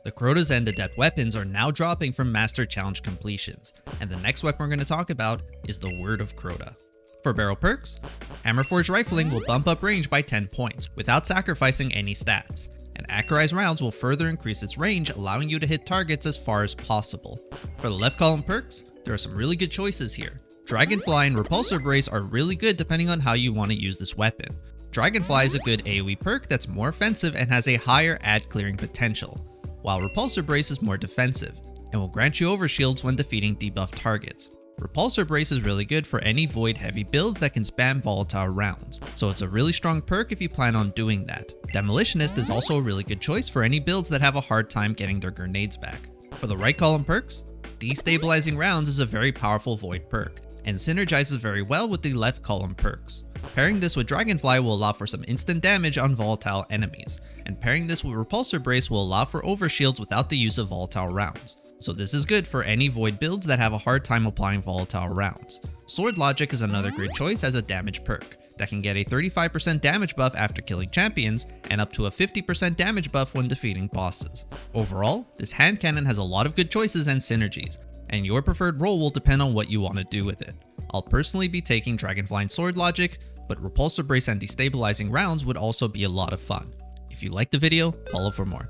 The Crota's and Adept weapons are now dropping from Master Challenge completions, and the next weapon we're going to talk about is the Word of Crota. For barrel perks, Hammerforged Rifling will bump up range by 10 points without sacrificing any stats, and Accurized Rounds will further increase its range, allowing you to hit targets as far as possible. For the left column perks, there are some really good choices here. Dragonfly and Repulsor Brace are really good depending on how you want to use this weapon. Dragonfly is a good AoE perk that's more offensive and has a higher ad clearing potential, while Repulsor Brace is more defensive, and will grant you overshields when defeating debuffed targets. Repulsor Brace is really good for any void heavy builds that can spam volatile rounds, so it's a really strong perk if you plan on doing that. Demolitionist is also a really good choice for any builds that have a hard time getting their grenades back. For the right column perks, Destabilizing Rounds is a very powerful void perk, and synergizes very well with the left column perks. Pairing this with Dragonfly will allow for some instant damage on volatile enemies, and pairing this with Repulsor Brace will allow for overshields without the use of volatile rounds. So this is good for any void builds that have a hard time applying volatile rounds. Sword Logic is another great choice as a damage perk that can get a 35% damage buff after killing champions and up to a 50% damage buff when defeating bosses. Overall, this hand cannon has a lot of good choices and synergies, and your preferred role will depend on what you want to do with it. I'll personally be taking Dragonfly and Sword Logic, but Repulsor Brace and Destabilizing Rounds would also be a lot of fun. If you liked the video, follow for more.